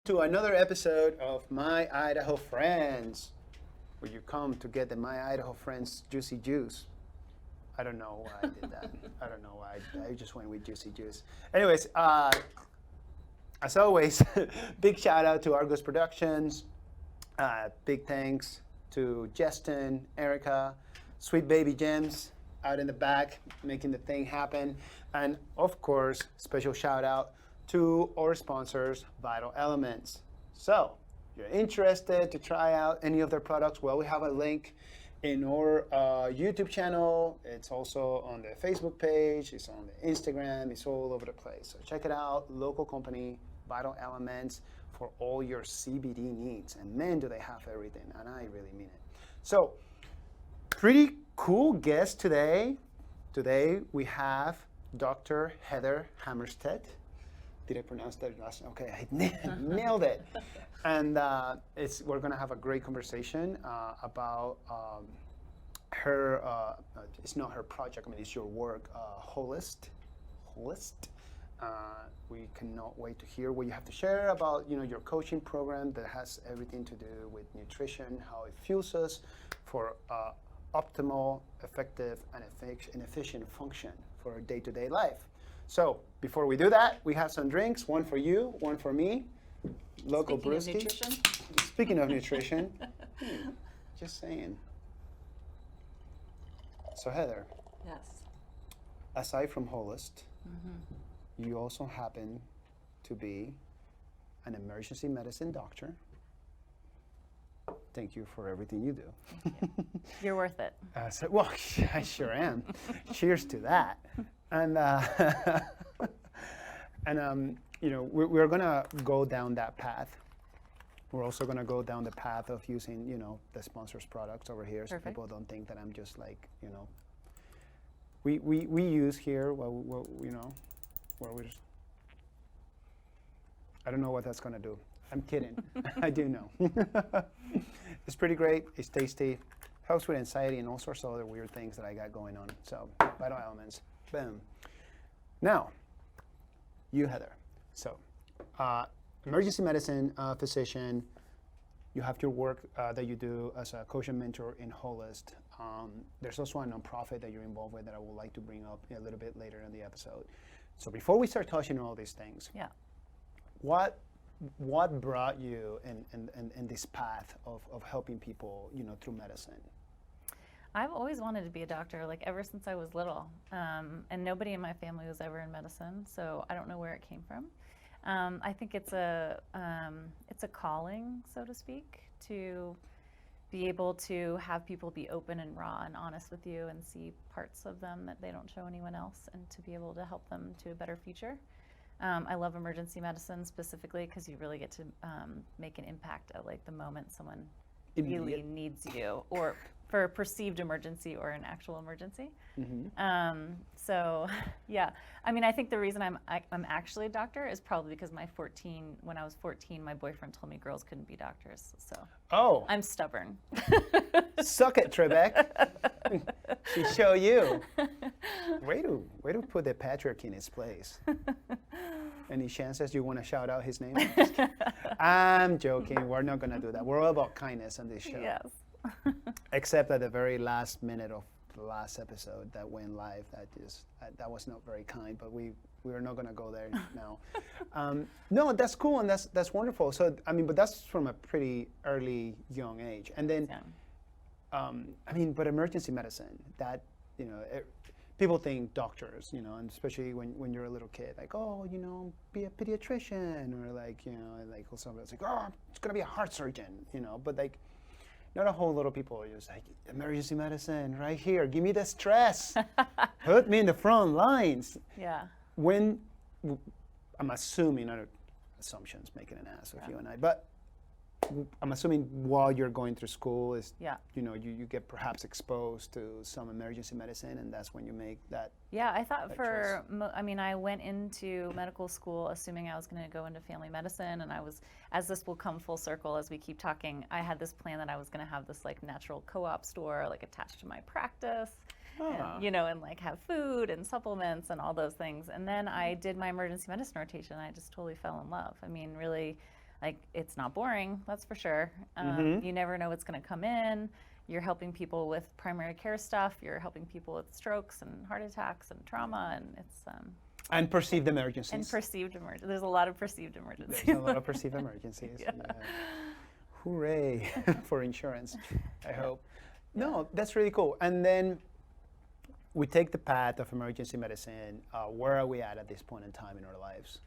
to another episode of My Idaho Friends, where you come to get the My Idaho Friends Juicy Juice. I don't know why I did that. I don't know why. I just went with Juicy Juice. Anyways, as always, big shout out to Argos Productions. Big thanks to Justin, Erica, sweet baby Gems out in the back, making the thing happen. And of course, special shout out to our sponsors, Vital Elements. So, if you're interested to try out any of their products, well, we have a link in our YouTube channel. It's also on the Facebook page, it's on the Instagram, it's all over the place. So check it out, local company, Vital Elements, for all your CBD needs. And man, do they have everything, and I really mean it. So, pretty cool guest today. Today we have Dr. Heather Hammerstedt. Did I pronounce that last? Okay, I nailed it. And we're going to have a great conversation about her. It's not her project. I mean, it's your work, Wholist. We cannot wait to hear what you have to share about your coaching program that has everything to do with nutrition, how it fuels us for optimal, effective, and efficient function for our day-to-day life. So before we do that, we have some drinks, one for you, one for me. Local brewski. Speaking of nutrition, just saying. So Heather. Yes. Aside from Wholist, you also happen to be an emergency medicine doctor. Thank you for everything you do. Thank you. You're worth it. Well, I sure am. Cheers to that. And we're gonna go down that path. We're also gonna go down the path of using the sponsors' products over here, so Perfect. people don't think that I'm just like we use here where we're just. I don't know what that's gonna do. I'm kidding. I do know. It's pretty great. It's tasty. Helps with anxiety and all sorts of other weird things that I got going on. So, Vital Elements. Boom. Now, you, Heather. So, emergency medicine physician. You have your work that you do as a coach and mentor in Wholist. There's also a nonprofit that you're involved with that I would like to bring up a little bit later in the episode. So, before we start touching on all these things, Yeah. what brought you in this path of helping people, through medicine? I've always wanted to be a doctor, like ever since I was little. And nobody in my family was ever in medicine, so I don't know where it came from. I think it's a calling, so to speak, to be able to have people be open and raw and honest with you and see parts of them that they don't show anyone else, and to be able to help them to a better future. I love emergency medicine specifically because you really get to make an impact at like the moment someone really needs you, or for a perceived emergency or an actual emergency. So yeah, I mean, I think the reason I'm actually a doctor is probably because when I was 14, my boyfriend told me girls couldn't be doctors. So I'm stubborn. Suck it, Trebek. She show you. Way to put the patriarchy in its place. Any chances you want to shout out his name? I'm joking. We're not going to do that. We're all about kindness on this show. Yes. Except at the very last minute of the last episode that went live, that was not very kind. But we're not going to go there now. No, that's cool and that's wonderful. So I mean, but that's from a pretty early young age, and then but emergency medicine, that people think doctors, and especially when you're a little kid, like, be a pediatrician, or like somebody's like, it's gonna be a heart surgeon, but like, not a whole lot of people are just like, emergency medicine, right here, give me the stress, put me in the front lines. Yeah. When, I'm assuming, not assumptions, making an ass of you and I, but I'm assuming while you're going through school is, you get perhaps exposed to some emergency medicine, and that's when you make that. Yeah, I thought I went into medical school assuming I was going to go into family medicine, and as this will come full circle as we keep talking, I had this plan that I was going to have this like natural co-op store like attached to my practice. And like have food and supplements and all those things. And then I did my emergency medicine rotation, and I just totally fell in love. I mean, really, Like, it's not boring, that's for sure. Mm-hmm. You never know what's going to come in. You're helping people with primary care stuff. You're helping people with strokes and heart attacks and trauma, and it's And perceived emergencies. and perceived emergencies. There's a lot of perceived emergencies. There's a lot of perceived emergencies. Yeah. Yeah. Hooray for insurance, I hope. No, that's really cool. And then we take the path of emergency medicine. Where are we at this point in time in our lives?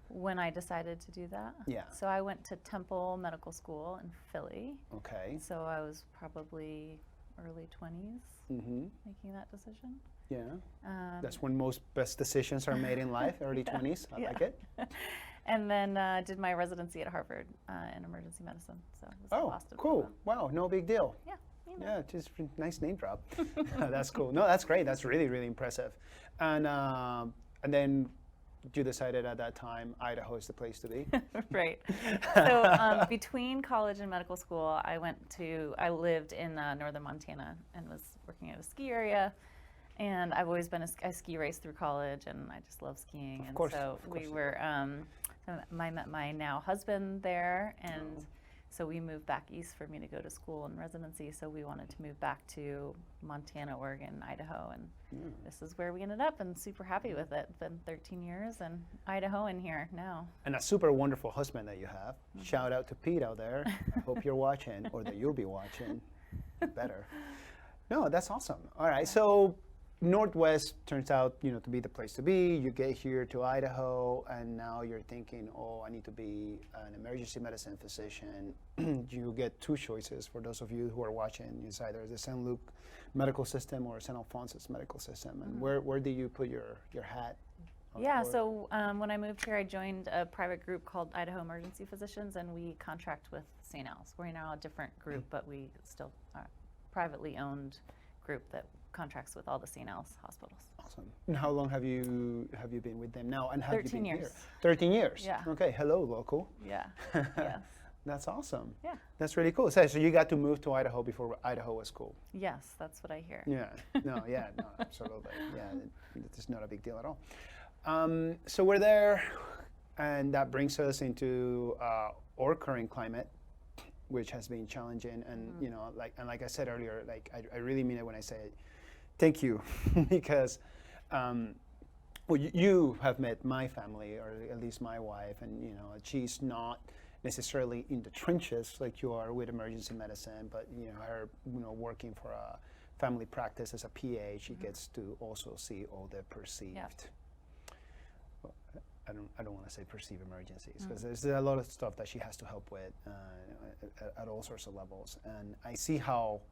When I decided to do that. Yeah. So I went to Temple Medical School in Philly. Okay. So I was probably early 20s Mm-hmm. making that decision. Yeah. That's when most best decisions are made in life, early 20s. I like it. And then did my residency at Harvard in emergency medicine. So it was a Oh, Boston cool. Wow, no big deal. Yeah. You know. Yeah, just nice name drop. That's cool. No, that's great. That's really, really impressive. And then you decided at that time Idaho is the place to be. Right. So between college and medical school, I lived in northern Montana and was working at a ski area. And I've always been I ski raced through college, and I just love skiing. Of And course, so of course. we were, I met my now husband there, and so we moved back east for me to go to school and residency. So we wanted to move back to Montana, Oregon, Idaho, and this is where we ended up, and super happy with it. Been 13 years, and Idaho in here now. And a super wonderful husband that you have. Shout out to Pete out there. I hope you're watching, or that you'll be watching. Better. No, that's awesome. All right, so Northwest turns out, to be the place to be. You get here to Idaho, and now you're thinking, oh, I need to be an emergency medicine physician. You get two choices for those of you who are watching. It's either the St. Luke medical system or St. Alphonsus medical system. And where do you put your hat? Yeah, so when I moved here, I joined a private group called Idaho Emergency Physicians, and we contract with St. Al's. We're now a different group, but we still are a privately owned group that contracts with all the St. Al's hospitals. Awesome. And how long have you been with them now? And have 13 you been years. here? 13 years. Yeah. Okay. Hello, local. Yeah. Yes. That's awesome. Yeah. That's really cool. So you got to move to Idaho before Idaho was cool. Yes, that's what I hear. Yeah. No. Yeah. No. Absolutely. Yeah. It's not a big deal at all. So we're there, and that brings us into our current climate, which has been challenging. And like I said earlier, I really mean it when I say it. Thank you, because you have met my family, or at least my wife, and she's not necessarily in the trenches like you are with emergency medicine, but her working for a family practice as a PA, she gets to also see all the perceived. Yeah. Well, I don't want to say perceived emergencies, because there's a lot of stuff that she has to help with at all sorts of levels, and I see how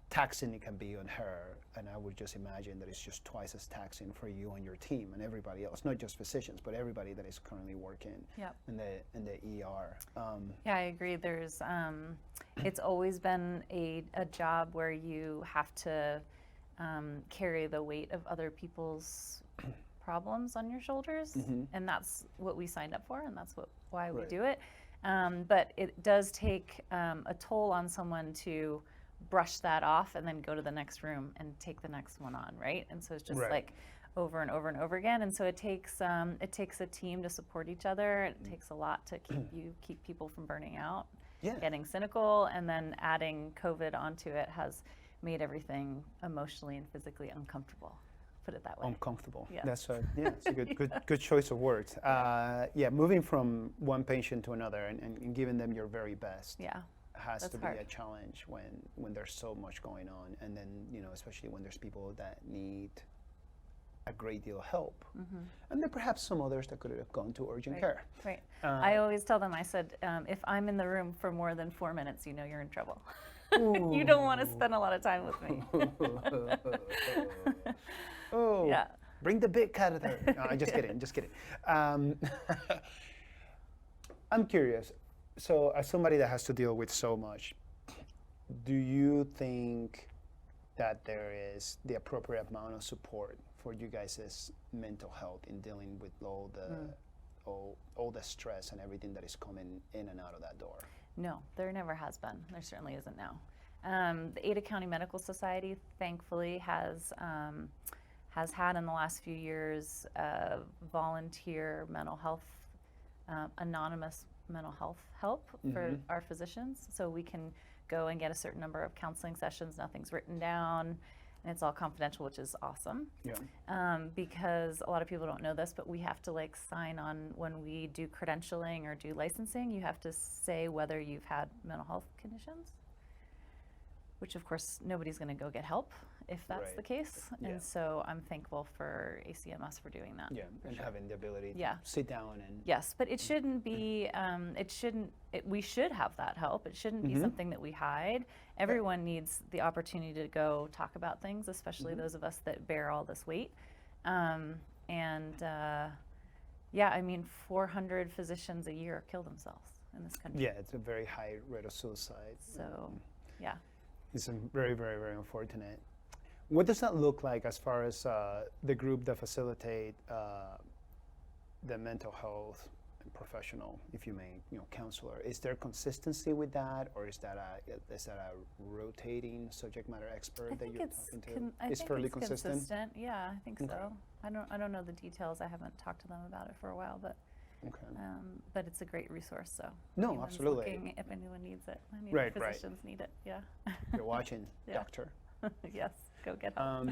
taxing it can be on her, and I would just imagine that it's just twice as taxing for you and your team and everybody else, not just physicians, but everybody that is currently working in the ER. Yeah, I agree. There's, it's always been a job where you have to carry the weight of other people's problems on your shoulders, and that's what we signed up for, and that's why we do it. But it does take a toll on someone to brush that off and then go to the next room and take the next one on, right? And so it's just like over and over and over again. And so it takes a team to support each other. It takes a lot to keep people from burning out, getting cynical, and then adding COVID onto it has made everything emotionally and physically uncomfortable. Put it that way. Uncomfortable. Yeah. That's it's a good choice of words. Moving from one patient to another and giving them your very best. Has to be a challenge when there's so much going on, and then especially when there's people that need a great deal of help, and then perhaps some others that could have gone to urgent care. Right. I always tell them, I said, if I'm in the room for more than 4 minutes, you're in trouble. You don't want to spend a lot of time with me. Yeah. Bring the big catheter. No, just kidding. I'm curious. So as somebody that has to deal with so much, do you think that there is the appropriate amount of support for you guys' mental health in dealing with all the stress and everything that is coming in and out of that door? No, there never has been. There certainly isn't now. The Ada County Medical Society, thankfully, has had in the last few years a volunteer mental health anonymous mental health help for our physicians. So we can go and get a certain number of counseling sessions. Nothing's written down, and it's all confidential, which is awesome. Yeah. Because a lot of people don't know this, but we have to like sign on when we do credentialing or do licensing. You have to say whether you've had mental health conditions, which of course nobody's going to go get help if that's Right. the case. Yeah. And so I'm thankful for ACMS for doing that. Yeah, and sure. having the ability Yeah. to sit down and Yes, but it shouldn't be, we should have that help. It shouldn't be something that we hide. Everyone needs the opportunity to go talk about things, especially those of us that bear all this weight. Yeah, I mean, 400 physicians a year kill themselves in this country. yeah, it's a very high rate of suicide. So, yeah. It's very, very, very unfortunate. What does that look like as far as the group that facilitate the mental health and professional, if you may, counselor? Is there consistency with that, or is that a rotating subject matter expert that you're talking to? It's fairly consistent. Yeah, I think Okay. so. I don't know the details. I haven't talked to them about it for a while, but it's a great resource. So No, anyone's absolutely. looking if anyone needs it. I mean, Right, physicians need it. Yeah. You're watching, Yeah. doctor. Yes, go get help.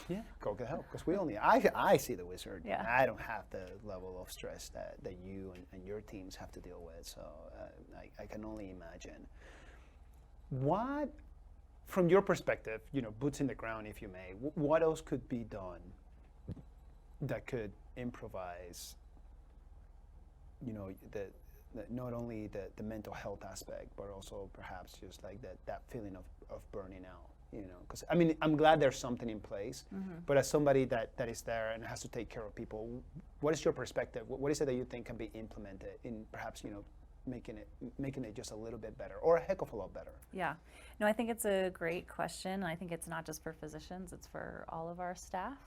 Yeah, go get help, because we only, I see the wizard. Yeah. I don't have the level of stress that you and your teams have to deal with, so I can only imagine. What, from your perspective, boots in the ground, if you may, what else could be done that could improvise, not only the mental health aspect, but also perhaps just like that feeling of burning out, because I mean, I'm glad there's something in place, but as somebody that is there and has to take care of people, what is your perspective? What is it that you think can be implemented in perhaps, making it just a little bit better, or a heck of a lot better? Yeah. No, I think it's a great question. I think it's not just for physicians, it's for all of our staff.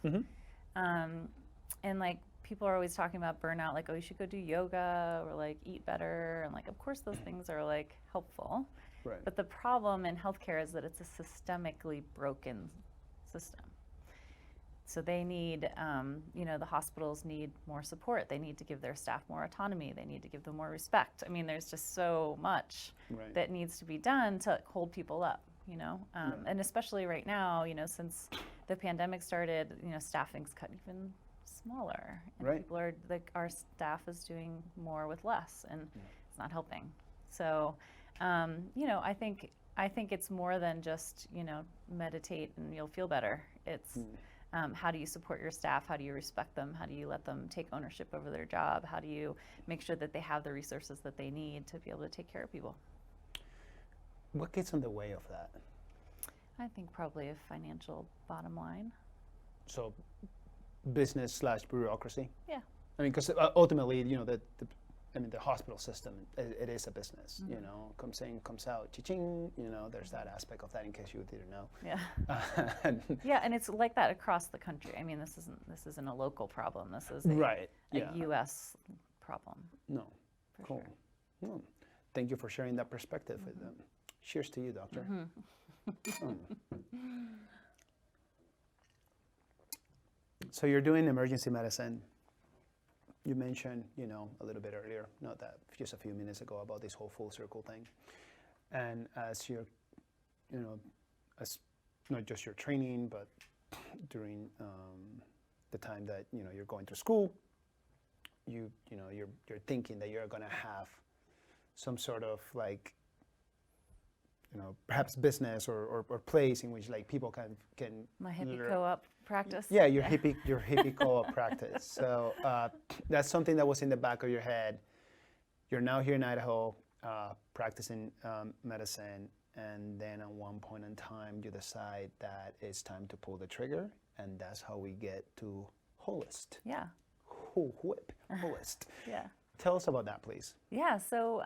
And like, people are always talking about burnout, like, oh, you should go do yoga or like eat better. And like, of course those things are like helpful. Right. But the problem in healthcare is that it's a systemically broken system. So they need, the hospitals need more support. They need to give their staff more autonomy. They need to give them more respect. I mean, there's just so much Right. that needs to be done to hold people up, and especially right now, since the pandemic started, staffing's cut even smaller. And Right. people are, like, our staff is doing more with less, and it's not helping. So, I think it's more than just, meditate and you'll feel better. It's how do you support your staff? How do you respect them? How do you let them take ownership over their job? How do you make sure that they have the resources that they need to be able to take care of people? What gets in the way of that? I think probably a financial bottom line. So, business/bureaucracy. Yeah. I mean, because ultimately, the hospital system, it is a business. Comes in, comes out, cha-ching. There's that aspect of that, in case you didn't know. Yeah. Yeah, and it's like that across the country. I mean, this isn't a local problem. This is Right. a Yeah. U.S. problem. No. For Cool. sure. Well, thank you for sharing that perspective with them. Cheers to you, doctor. So you're doing emergency medicine. You mentioned, a little bit earlier, not that, just a few minutes ago, about this whole full circle thing. And as you're, as not just your training, but during the time that you're going to school, you're thinking that you're going to have some sort of like, perhaps business or place in which like people can My hippie co-op practice. Yeah, your hippie co-op practice. So that's something that was in the back of your head. You're now here in Idaho, practicing medicine, and then at one point in time, you decide that it's time to pull the trigger, and that's how we get to Wholist. Yeah. Wholist. Yeah. Tell us about that, please. Yeah, so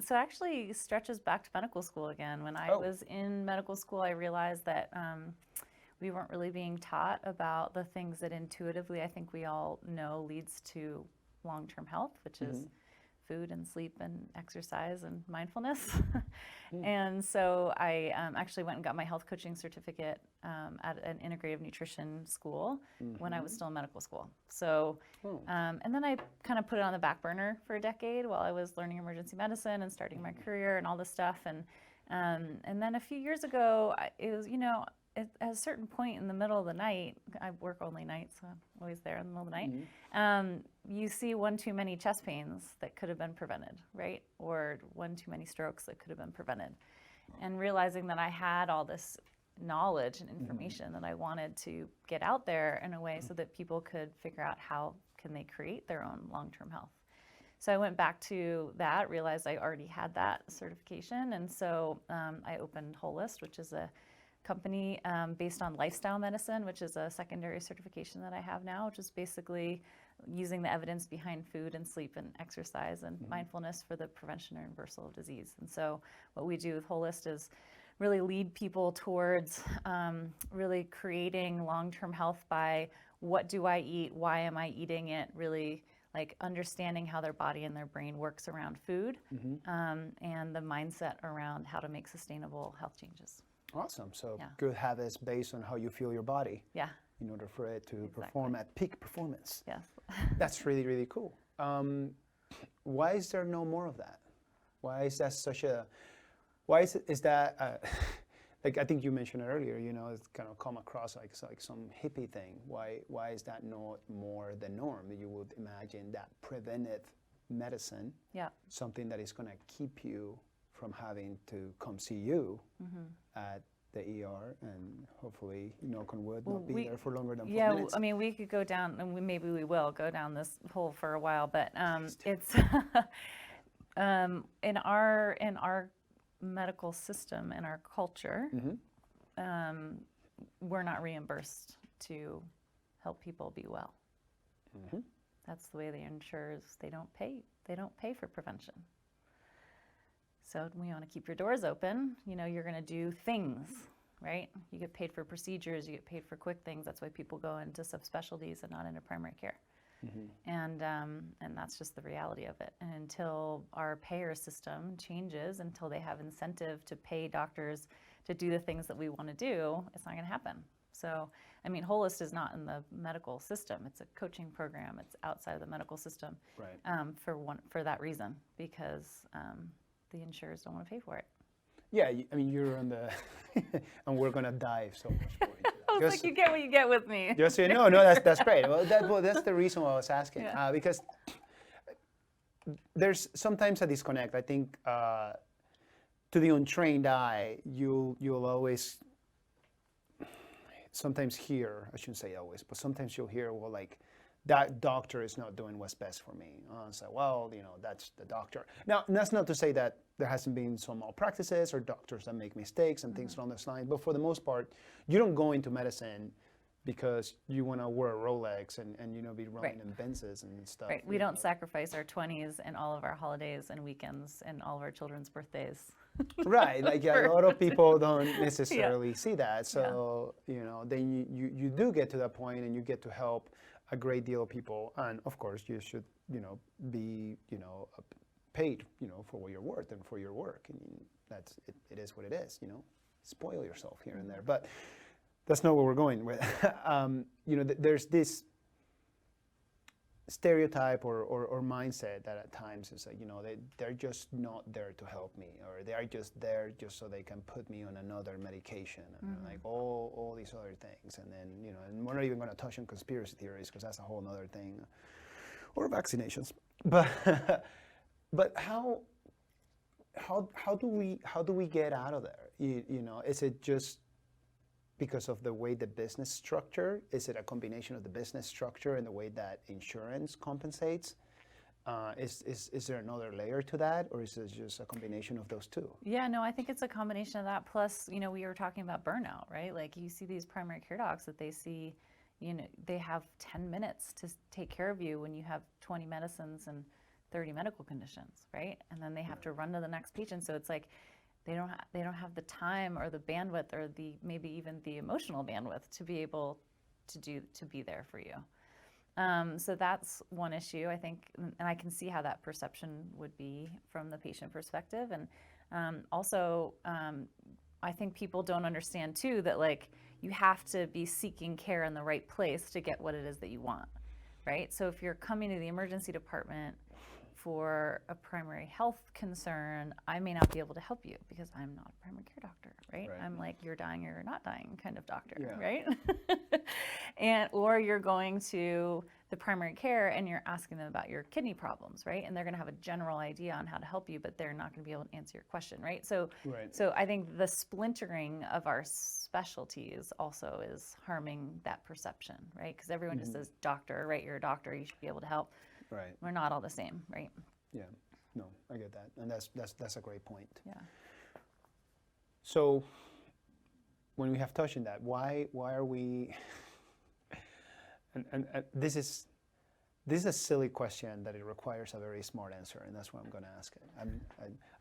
actually stretches back to medical school again. When I was in medical school, I realized that we weren't really being taught about the things that intuitively I think we all know leads to long-term health, which is food and sleep and exercise and mindfulness. And so I actually went and got my health coaching certificate at an integrative nutrition school when I was still in medical school. So, and then I kind of put it on the back burner for a decade while I was learning emergency medicine and starting my career and all this stuff. And then a few years ago, it was, at a certain point in the middle of the night, I work only nights, so I'm always there in the middle of the night, you see one too many chest pains that could have been prevented, right? Or one too many strokes that could have been prevented. And realizing that I had all this knowledge and information that I wanted to get out there in a way so that people could figure out how can they create their own long-term health. So I went back to that, realized I already had that certification, and so I opened Wholist, which is a company based on lifestyle medicine, which is a secondary certification that I have now, which is basically using the evidence behind food and sleep and exercise and mindfulness for the prevention or reversal of disease. And so what we do with Wholist is really lead people towards really creating long-term health by what do I eat, why am I eating it, really like understanding how their body and their brain works around food, and the mindset around how to make sustainable health changes. Awesome. So good habits based on how you feel your body. Yeah. In order for it to perform at peak performance. Yes. That's really, really cool. Why is there no more of that? Why is that such a, is that, like I think you mentioned it earlier, it's kind of come across like some hippie thing. Why is that not more the norm? You would imagine that preventive medicine, something that is going to keep you from having to come see you at the ER and hopefully, knock on wood, not be there for longer than 4 minutes. I mean, we could go down, and maybe we will go down this hole for a while, but it's in our medical system, in our culture, we're not reimbursed to help people be well. That's the way the insurers, they don't pay for prevention. So we want to keep your doors open. You're going to do things, right? You get paid for procedures, you get paid for quick things. That's why people go into subspecialties and not into primary care. And that's just the reality of it. And until our payer system changes, until they have incentive to pay doctors to do the things that we want to do, it's not going to happen. So, I mean, Wholist is not in the medical system. It's a coaching program. It's outside of the medical system, for that reason, because the insurers don't want to pay for it. Yeah, I mean, you're on the, and we're going to dive so much more into that. I was like, you get what you get with me. Just so you know, that's great. Well, that's the reason why I was asking, because there's sometimes a disconnect. I think to the untrained eye, you'll always sometimes hear, I shouldn't say always, but sometimes you'll hear, well, like, that doctor is not doing what's best for me. So, well, that's the doctor. Now, that's not to say that there hasn't been some malpractices or doctors that make mistakes and things along those lines, but for the most part, you don't go into medicine because you want to wear a Rolex and be running in Benzes and stuff. Right. We don't sacrifice our 20s and all of our holidays and weekends and all of our children's birthdays. Right. Like a lot of people don't necessarily see that. So, then you do get to that point and you get to help a great deal of people, and of course you should be paid for what you're worth and for your work. I mean, that's it is what it is. Spoil yourself here and there, but that's not where we're going with. There's this stereotype or mindset that at times is like, they're just not there to help me, or they are just there just so they can put me on another medication, and like all these other things. And then, and we're not even going to touch on conspiracy theories because that's a whole other thing, or vaccinations. But how do we get out of there? Is it just because of the way the business structure? Is it a combination of the business structure and the way that insurance compensates? Is there another layer to that, or is it just a combination of those two? Yeah, no, I think it's a combination of that. Plus, we were talking about burnout, right? Like you see these primary care docs that they see, they have 10 minutes to take care of you when you have 20 medicines and 30 medical conditions, right? And then they have to run to the next patient. So it's like, they don't have the time or the bandwidth or maybe even the emotional bandwidth to be able to be there for you. So that's one issue, I think, and I can see how that perception would be from the patient perspective. And also, I think people don't understand too that like you have to be seeking care in the right place to get what it is that you want, right? So if you're coming to the emergency department for a primary health concern, I may not be able to help you because I'm not a primary care doctor, right? I'm like, you're dying or you're not dying kind of doctor, right? Or you're going to the primary care and you're asking them about your kidney problems, right? And they're going to have a general idea on how to help you, but they're not going to be able to answer your question, right? So I think the splintering of our specialties also is harming that perception, right? Because everyone just says doctor, right? You're a doctor, you should be able to help. Right. We're not all the same, right? Yeah. No, I get that, and that's a great point. Yeah. So, when we have touched on that, why are we? And this is a silly question that it requires a very smart answer, and that's why I'm going to ask it.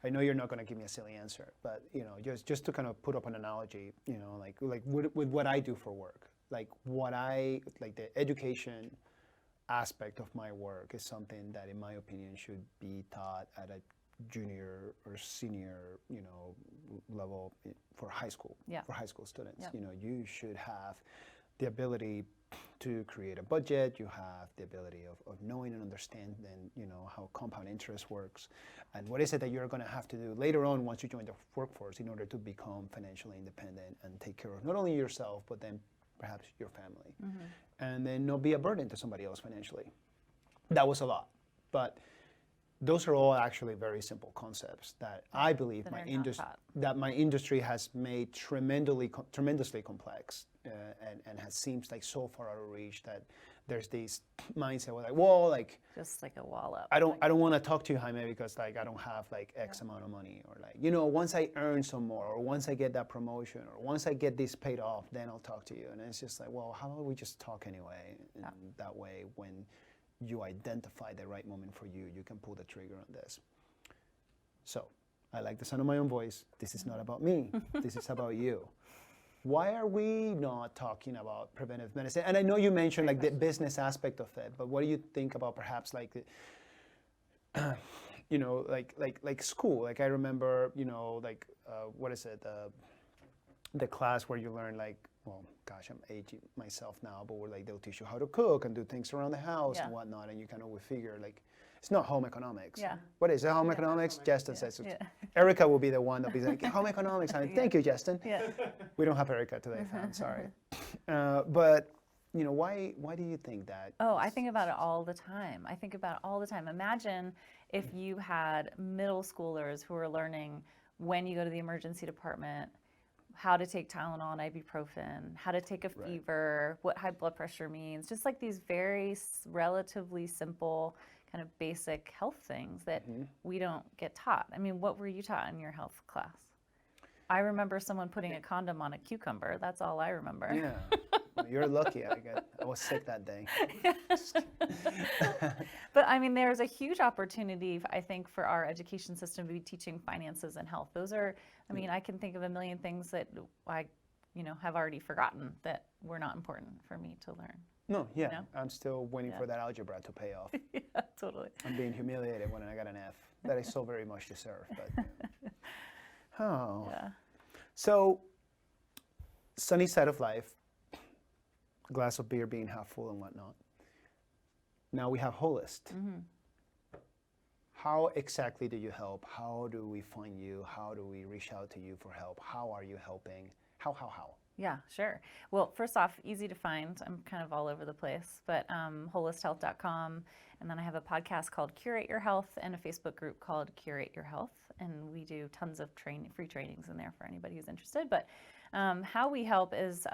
I know you're not going to give me a silly answer, but just to kind of put up an analogy, like with what I do for work, like the education aspect of my work is something that, in my opinion, should be taught at a junior or senior, level for high school. For high school students, you should have the ability to create a budget. You have the ability of knowing and understanding, how compound interest works, and what is it that you're going to have to do later on once you join the workforce in order to become financially independent and take care of not only yourself but then perhaps your family, and then not be a burden to somebody else financially. That was a lot, but those are all actually very simple concepts that I believe my industry has made tremendously complex, and has seems like so far out of reach that there's this mindset where just like a wall up. I don't want to talk to you, Jaime, because I don't have X amount of money, or once I earn some more, or once I get that promotion, or once I get this paid off, then I'll talk to you. And it's just how about we just talk anyway? And that way, when you identify the right moment for you, you can pull the trigger on this. So, I like the sound of my own voice. This is not about me. This is about you. Why are we not talking about preventive medicine? And I know you mentioned the business aspect of it, but what do you think about perhaps school? I remember, what is it? The class where you learn I'm aging myself now, but they'll teach you how to cook and do things around the house and whatnot, and you kind of will figure it's not home economics. What is it? Home economics? Justin says. Erica will be the one that'll be like, home economics. Thank you, Justin. We don't have Erica today, fam. Sorry. But why do you think that? Oh, I think about it all the time. Imagine if you had middle schoolers who are learning when you go to the emergency department, how to take Tylenol and ibuprofen, how to take a fever, what high blood pressure means, just these very relatively simple kind of basic health things that we don't get taught. I mean, what were you taught in your health class? I remember someone putting a condom on a cucumber. That's all I remember. Yeah. Well, you're lucky. I was sick that day. But I mean, there's a huge opportunity, I think, for our education system to be teaching finances and health. Those are, I can think of a million things that I, have already forgotten that were not important for me to learn. No, I'm still waiting for that algebra to pay off. Yeah, totally. I'm being humiliated when I got an F that I so very much deserve. But So, sunny side of life, glass of beer being half full and whatnot. Now we have Wholist. How exactly do you help? How do we find you? How do we reach out to you for help? How are you helping? How? Yeah, sure. Well, first off, easy to find. I'm kind of all over the place, but wholisthealth.com. And then I have a podcast called Curate Your Health and a Facebook group called Curate Your Health. And we do tons of free trainings in there for anybody who's interested. But how we help is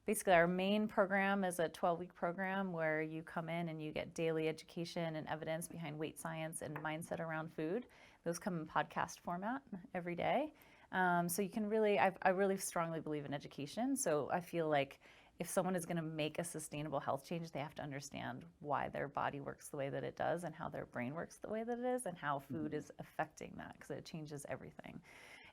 basically our main program is a 12-week program where you come in and you get daily education and evidence behind weight science and mindset around food. Those come in podcast format every day. So you can really, I really strongly believe in education. So I feel like if someone is going to make a sustainable health change, they have to understand why their body works the way that it does and how their brain works the way that it is and how food is affecting that, because it changes everything.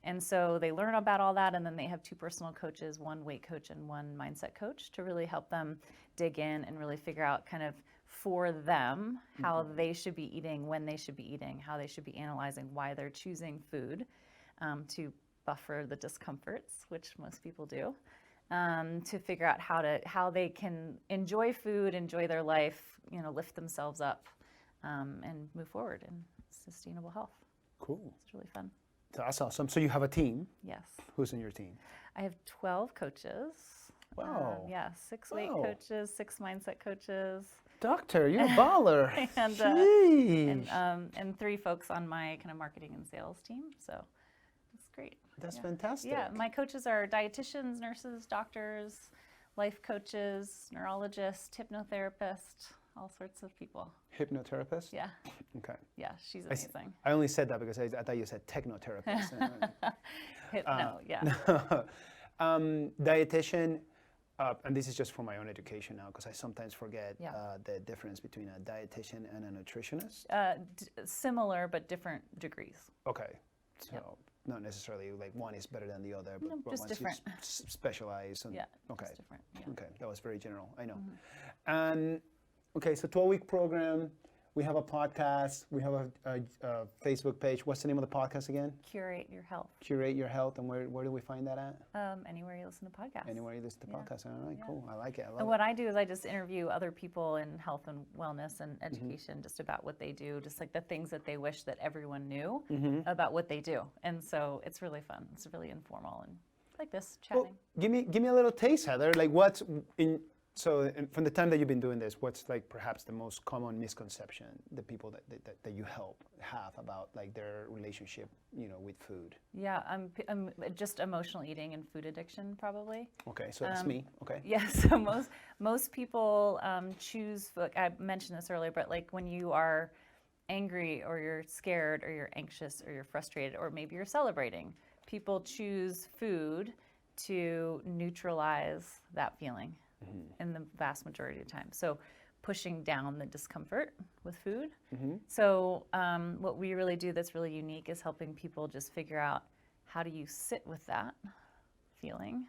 And so they learn about all that, and then they have 2 personal coaches, 1 weight coach and 1 mindset coach, to really help them dig in and really figure out kind of for them how they should be eating, when they should be eating, how they should be analyzing why they're choosing food, to buffer the discomforts, which most people do, to figure out how they can enjoy food, enjoy their life, lift themselves up, and move forward in sustainable health. Cool. It's really fun. That's awesome. So you have a team. Yes. Who's in your team? I have 12 coaches. Wow. 6 weight Wow. coaches, 6 mindset coaches. Doctor, you're a baller. and, Sheesh. and 3 folks on my kind of marketing and sales team. So it's great. That's fantastic. Yeah, my coaches are dietitians, nurses, doctors, life coaches, neurologists, hypnotherapists, all sorts of people. Hypnotherapist? Yeah. Okay. Yeah, she's amazing. I only said that because I thought you said technotherapist. No, yeah. Dietitian, and this is just for my own education now because I sometimes forget Yeah. the difference between a dietitian and a nutritionist. Similar but different degrees. Okay. So not necessarily like one is better than the other, but No, just once different. you specialize. And, Yeah, Okay. just different. Yeah. Okay, that was very general. I know. And okay, so 12-week program. We have a podcast. We have a Facebook page. What's the name of the podcast again? Curate your health. Curate Your Health. And where do we find that at? Anywhere you listen to podcasts. Anywhere you listen to podcasts. All right, cool. I like it. I love And it. what I do is I just interview other people in health and wellness and education just about what they do, just like the things that they wish that everyone knew about what they do. And so it's really fun. It's really informal and like this, chatting. Well, give me a little taste, Heather. Like what's from the time that you've been doing this, what's like perhaps the most common misconception the people that you help have about like their relationship, with food? Yeah, I'm just emotional eating and food addiction probably. Okay, so that's me. Okay. Yeah, so most people choose, like I mentioned this earlier, but like when you are angry or you're scared or you're anxious or you're frustrated or maybe you're celebrating, people choose food to neutralize that feeling in the vast majority of the time. So pushing down the discomfort with food. So what we really do that's really unique is helping people just figure out how do you sit with that feeling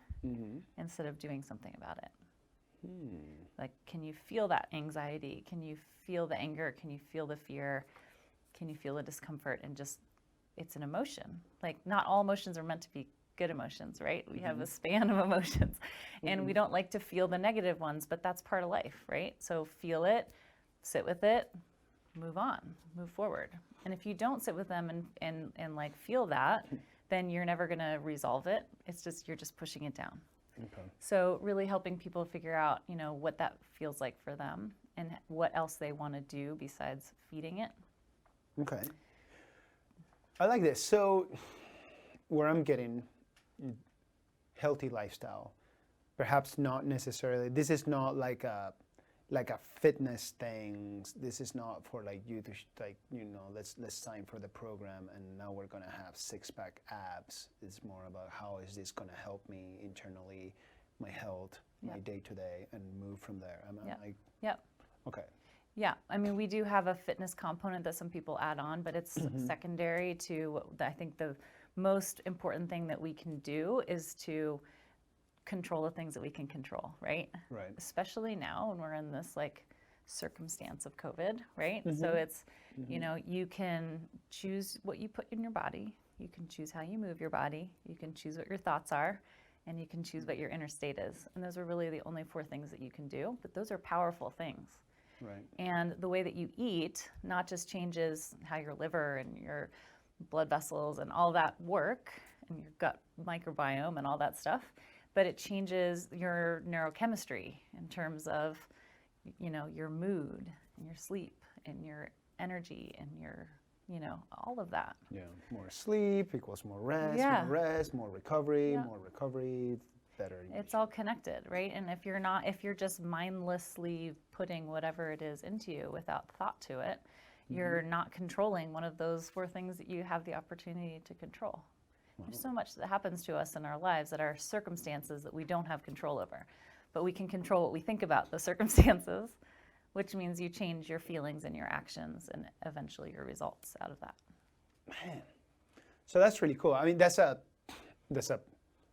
instead of doing something about it. Like, can you feel that anxiety? Can you feel the anger? Can you feel the fear? Can you feel the discomfort? And just, it's an emotion. Like, not all emotions are meant to be good emotions, right? We have a span of emotions and we don't like to feel the negative ones, but that's part of life, right? So feel it, sit with it, move on, move forward. And if you don't sit with them and like feel that, then you're never going to resolve it. It's just, you're just pushing it down. Okay. So really helping people figure out, what that feels like for them and what else they want to do besides feeding it. Okay. I like this. So where I'm getting healthy lifestyle, perhaps not necessarily, this is not like a fitness thing. This is not for like you to let's sign for the program and now we're gonna have 6-pack abs. It's more about how is this gonna help me internally, my health, my day to day, and move from there. Yep. Okay. Yeah, I mean, we do have a fitness component that some people add on, but it's secondary to I think the most important thing that we can do is to control the things that we can control, right? Right. Especially now when we're in this like circumstance of COVID, right? So it's, you can choose what you put in your body, you can choose how you move your body, you can choose what your thoughts are, and you can choose what your inner state is. And those are really the only 4 things that you can do, but those are powerful things. Right. And the way that you eat not just changes how your liver and your blood vessels and all that work and your gut microbiome and all that stuff, but it changes your neurochemistry in terms of, your mood and your sleep and your energy and your, all of that. Yeah. More sleep equals more rest, Yeah. more rest, more recovery, Yeah. more recovery, better. It's all connected, right? And if you're just mindlessly putting whatever it is into you without thought to it, you're not controlling one of those 4 things that you have the opportunity to control. There's so much that happens to us in our lives that are circumstances that we don't have control over. But we can control what we think about the circumstances, which means you change your feelings and your actions and eventually your results out of that. Man, So that's really cool. I mean, that's a,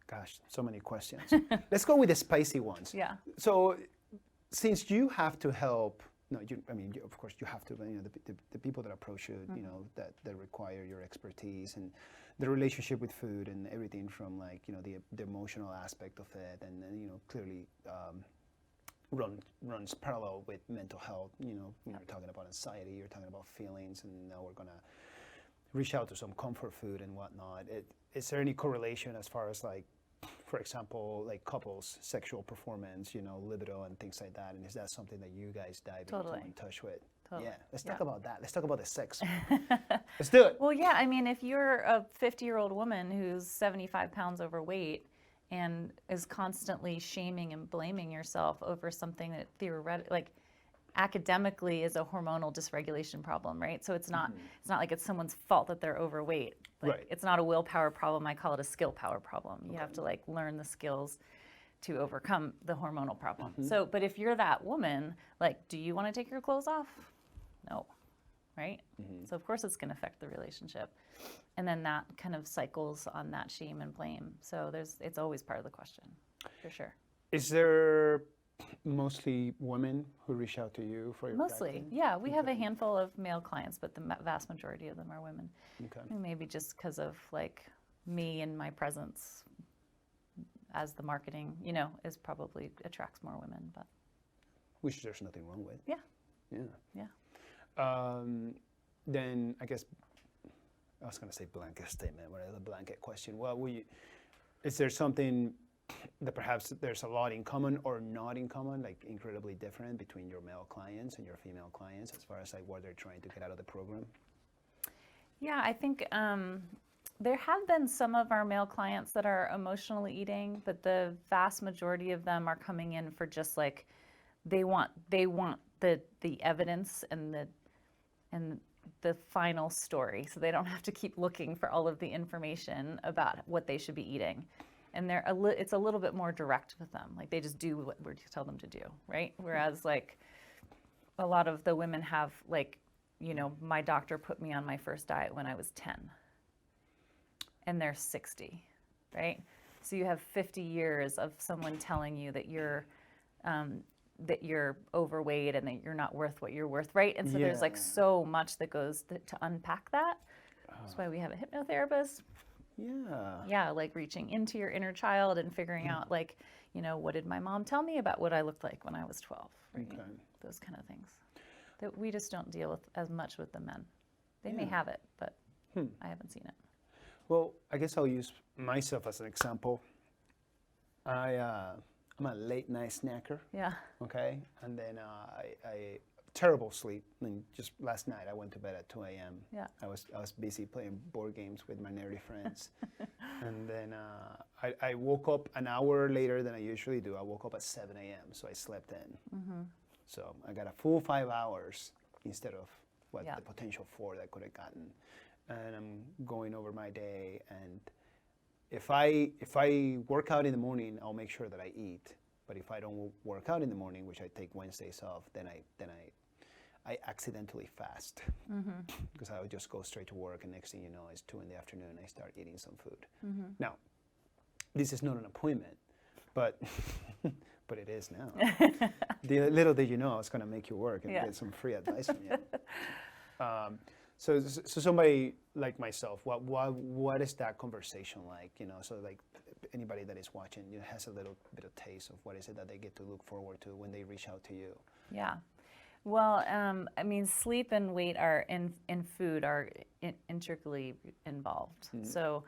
gosh, so many questions. Let's go with the spicy ones. Yeah. So, since you have to help, no, of course you have to, the people that approach you, that require your expertise and the relationship with food and everything from like, the emotional aspect of it, and then, clearly runs parallel with mental health. You're talking about anxiety, you're talking about feelings, and now we're gonna reach out to some comfort food and whatnot. Is there any correlation as far as like, for example, like couples' sexual performance, libido and things like that? And is that something that you guys dive into and touch with? Totally. Yeah, let's talk about that. Let's talk about the sex. Let's do it. Well, yeah, I mean, if you're a 50-year-old woman who's 75 pounds overweight and is constantly shaming and blaming yourself over something that theoretically, academically is a hormonal dysregulation problem, right? So it's not like it's someone's fault that they're overweight. Right. It's not a willpower problem. I call it a skill power problem. You have to learn the skills to overcome the hormonal problem. So, but if you're that woman, do you want to take your clothes off? No, right? So of course it's going to affect the relationship. And then that kind of cycles on that shame and blame. So it's always part of the question, for sure. Is there mostly women who reach out to you for your Mostly, practice? yeah. We have a handful of male clients, but the vast majority of them are women. Okay. And maybe just because of me and my presence as the marketing, is probably attracts more women, but. Which there's nothing wrong with. Yeah. Yeah. Yeah. Then I guess I was going to say blanket statement, but a blanket question. Well, is there something that perhaps there's a lot in common or not in common, like incredibly different between your male clients and your female clients as far as what they're trying to get out of the program? Yeah, I think there have been some of our male clients that are emotionally eating, but the vast majority of them are coming in for just they want the evidence and the final story, so they don't have to keep looking for all of the information about what they should be eating. And it's a little bit more direct with them. They just do what we tell them to do, right? Whereas a lot of the women have my doctor put me on my first diet when I was 10, and they're 60, right? So you have 50 years of someone telling you that you're overweight and that you're not worth what you're worth, right? And so there's so much that goes to unpack that. That's why we have a hypnotherapist. Yeah, reaching into your inner child and figuring out what did my mom tell me about what I looked like when I was 12, right? Okay. Those kind of things that we just don't deal with as much with the men. They may have it, but I haven't seen it. Well, I guess I'll use myself as an example. I'm a late night snacker. Yeah. Okay, and then I terrible sleep. I mean, just last night I went to bed at 2 a.m. Yeah. I was busy playing board games with my nerdy friends, and then I woke up an hour later than I usually do. I woke up at 7 a.m. So I slept in. So I got a full 5 hours instead of the potential 4 that I could have gotten, and I'm going over my day. And if I work out in the morning, I'll make sure that I eat. But if I don't work out in the morning, which I take Wednesdays off, then I accidentally fast because I would just go straight to work, and next thing you know, it's 2 p.m. I start eating some food. Now, this is not an appointment, but but it is now. The little did you know, I was going to make you work and get some free advice from you. So somebody like myself, what is that conversation like? So anybody that is watching, has a little bit of taste of what is it that they get to look forward to when they reach out to you. Yeah. Well, I mean, sleep and weight are in food are intricately involved. So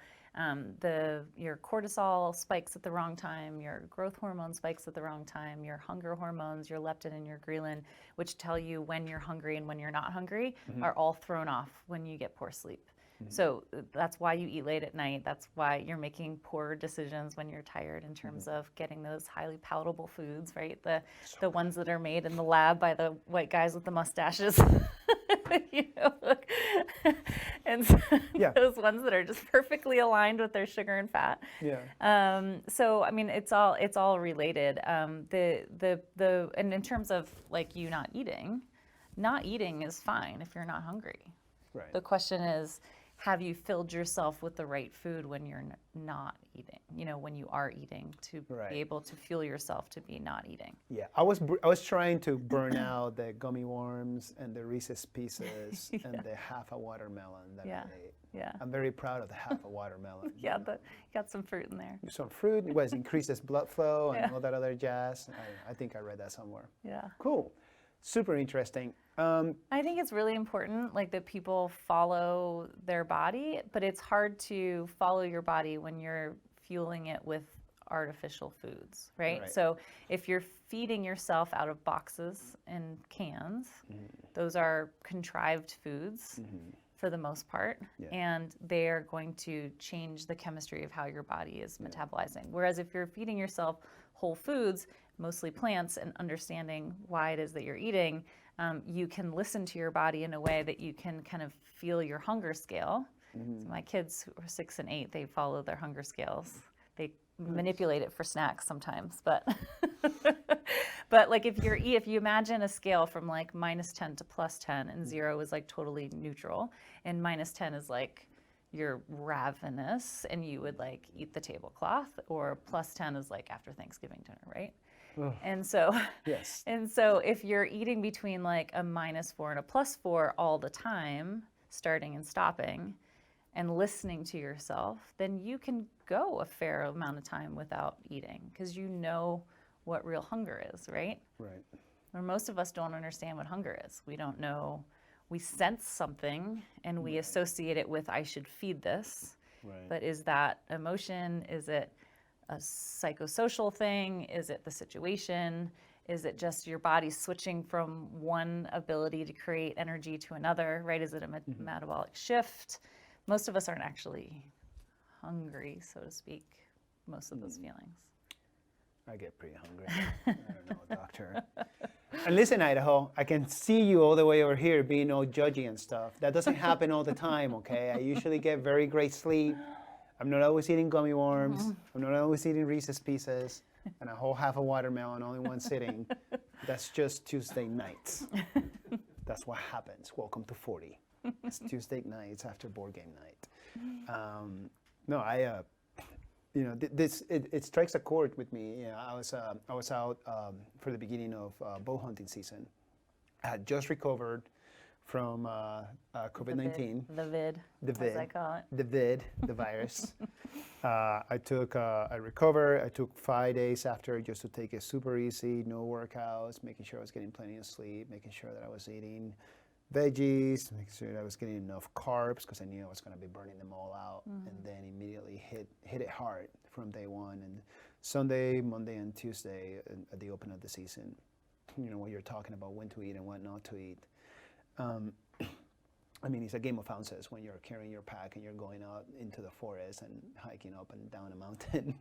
your cortisol spikes at the wrong time, your growth hormone spikes at the wrong time, your hunger hormones, your leptin and your ghrelin, which tell you when you're hungry and when you're not hungry, are all thrown off when you get poor sleep. So that's why you eat late at night. That's why you're making poor decisions when you're tired in terms of getting those highly palatable foods, right? The ones that are made in the lab by the white guys with the mustaches. And so those ones that are just perfectly aligned with their sugar and fat. Yeah. So I mean, it's all related. And in terms of you not eating is fine if you're not hungry. Right. The question is, have you filled yourself with the right food when you're not eating, when you are eating, to Right. be able to fuel yourself to be not eating. Yeah, I was trying to burn out the gummy worms and the Reese's Pieces and the half a watermelon that I ate. Yeah. I'm very proud of the half a watermelon. Yeah, got some fruit in there. Some fruit, it was increases blood flow and all that other jazz. I think I read that somewhere. Yeah. Cool. Super interesting. I think it's really important, like, that people follow their body, but it's hard to follow your body when you're fueling it with artificial foods, right? So if you're feeding yourself out of boxes and cans, those are contrived foods for the most part, and they are going to change the chemistry of how your body is metabolizing. Whereas if you're feeding yourself whole foods, mostly plants, and understanding why it is that you're eating, you can listen to your body in a way that you can kind of feel your hunger scale. So my kids who are 6 and 8, they follow their hunger scales. They manipulate it for snacks sometimes, but but like if you imagine a scale from like -10 to +10, and 0 is like totally neutral, and -10 is like you're ravenous and you would like eat the tablecloth, or +10 is like after Thanksgiving dinner, right? And so, Yes. And so if you're eating between like a -4 and a +4 all the time, starting and stopping, and listening to yourself, then you can go a fair amount of time without eating, because you know what real hunger is, right? Right. Or most of us don't understand what hunger is. We don't know. We sense something and we associate it with, I should feed this. Right. But is that emotion? Is it a psychosocial thing? Is it the situation? Is it just your body switching from one ability to create energy to another, right? Is it a metabolic shift? Most of us aren't actually hungry, so to speak, most of those feelings. I get pretty hungry. I don't know, doctor. And listen, Idaho, I can see you all the way over here being all judgy and stuff. That doesn't happen all the time, okay? I usually get very great sleep. I'm not always eating gummy worms. I'm not always eating Reese's Pieces and a whole half a watermelon all in one sitting. That's just Tuesday nights. That's what happens. Welcome to 40. It's Tuesday nights after board game night. No, it strikes a chord with me. You know, I was out for the beginning of bow hunting season. I had just recovered from COVID-19. The vid, as I call it. The vid, the virus. I recovered. I took 5 days after just to take it super easy, no workouts, making sure I was getting plenty of sleep, making sure that I was eating veggies, making sure that I was getting enough carbs, because I knew I was going to be burning them all out, and then immediately hit it hard from day one. And Sunday, Monday, and Tuesday at the open of the season, you know, when you're talking about when to eat and what not to eat. I mean, it's a game of ounces when you're carrying your pack and you're going out into the forest and hiking up and down a mountain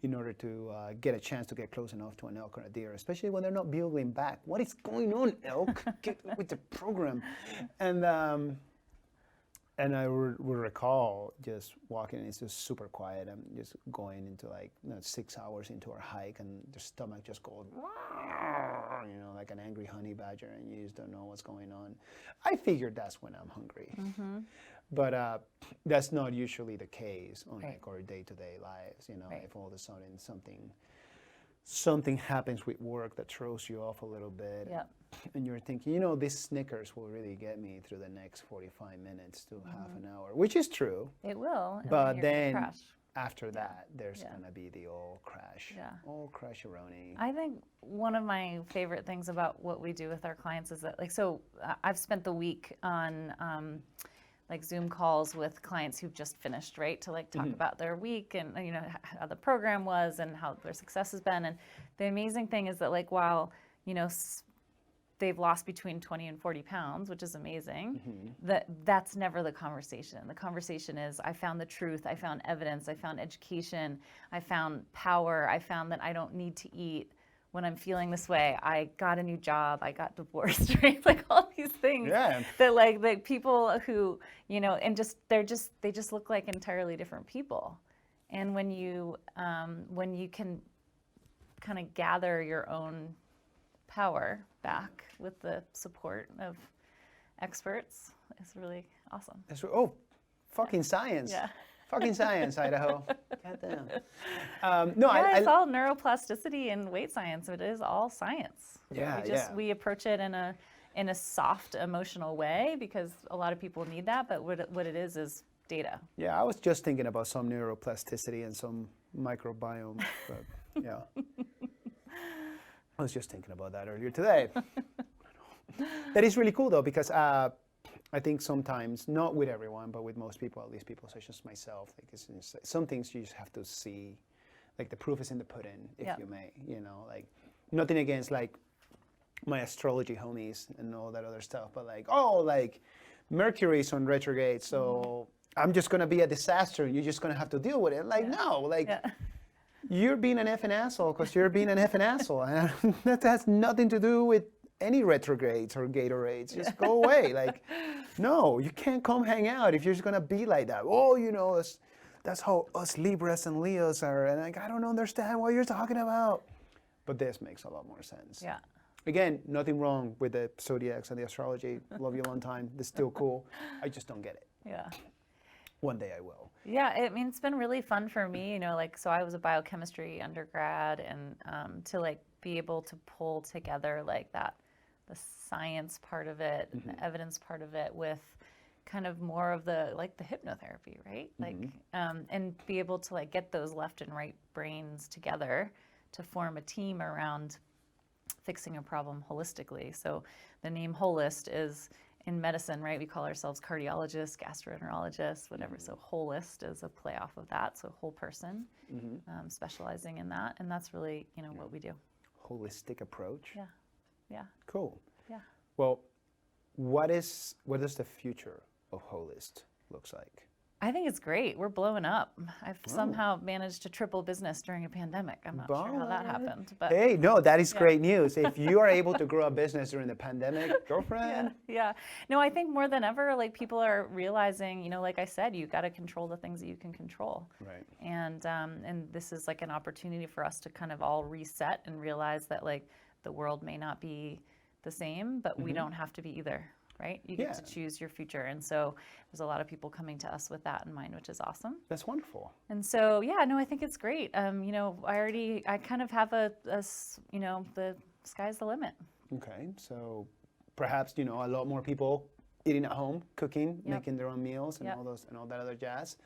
in order to get a chance to get close enough to an elk or a deer, especially when they're not bugling back. What is going on, elk? Get with the program. And I would recall just walking, and it's just super quiet. I'm just going into 6 hours into our hike, and the stomach just goes, you know, like an angry honey badger, and you just don't know what's going on. I figured that's when I'm hungry. But that's not usually the case on like our day-to-day lives. You know, if all of a sudden something happens with work that throws you off a little bit, and you're thinking, you know, this Snickers will really get me through the next 45 minutes to half an hour, which is true. It will. And But you're gonna then crash. after that, there's going to be the old crash. Old crasheroni. I think one of my favorite things about what we do with our clients is that, I've spent the week on Zoom calls with clients who've just finished, right? To talk about their week and, you know, how the program was and how their success has been. And the amazing thing is that while, you know, they've lost between 20 and 40 pounds, which is amazing, that's never the conversation. The conversation is, I found the truth, I found evidence, I found education, I found power, I found that I don't need to eat when I'm feeling this way. I got a new job, I got divorced, right? All these things that the people who, you know, and they just look like entirely different people. And when you can kind of gather your own power back with the support of experts, it's really awesome. Fucking science. Yeah. Fucking science, Idaho. Goddamn. Yeah, it's all neuroplasticity and weight science. It is all science. Yeah, We approach it in a soft, emotional way because a lot of people need that. But what it is data. Yeah, I was just thinking about some neuroplasticity and some microbiome, but yeah. I was just thinking about that earlier today. That is really cool though, because I think sometimes, not with everyone, but with most people, at least people such as myself, like it's some things you just have to see, like the proof is in the pudding, if you may, like nothing against like my astrology homies and all that other stuff, but like, Mercury's on retrograde, so I'm just gonna be a disaster and you're just gonna have to deal with it. Like, no, like you're being an effing asshole because you're being an effing asshole. And that has nothing to do with any retrogrades or Gatorades. Just go away. Like, no, you can't come hang out if you're just gonna be like that. Oh, that's how us Libras and Leos are. And like, I don't understand what you're talking about. But this makes a lot more sense. Yeah. Again, nothing wrong with the zodiacs and the astrology. Love you a long time. It's still cool. I just don't get it. Yeah. One day I will. Yeah, I mean, it's been really fun for me, so I was a biochemistry undergrad, and to like be able to pull together like that, the science part of it, the evidence part of it with kind of more of the hypnotherapy, right? Like, and be able to like get those left and right brains together to form a team around fixing a problem holistically. So the name Wholist is in medicine, right? We call ourselves cardiologists, gastroenterologists, whatever. So Wholist is a play off of that. So whole person, specializing in that. And that's really, what we do. Holistic approach. Yeah. Yeah. Cool. Yeah. Well, what does the future of Wholist looks like? I think it's great. We're blowing up. I've somehow managed to triple business during a pandemic. I'm not sure how that happened, but hey, no, that is great news. If you are able to grow a business during the pandemic, girlfriend. Yeah. No, I think more than ever, like people are realizing, like I said, you got to control the things that you can control. Right. And this is like an opportunity for us to kind of all reset and realize that like the world may not be the same, but we don't have to be either. Right? You get to choose your future. And so there's a lot of people coming to us with that in mind, which is awesome. That's wonderful. And so, I think it's great. I kind of have the sky's the limit. Okay. So perhaps, a lot more people eating at home, cooking, making their own meals and all that other jazz.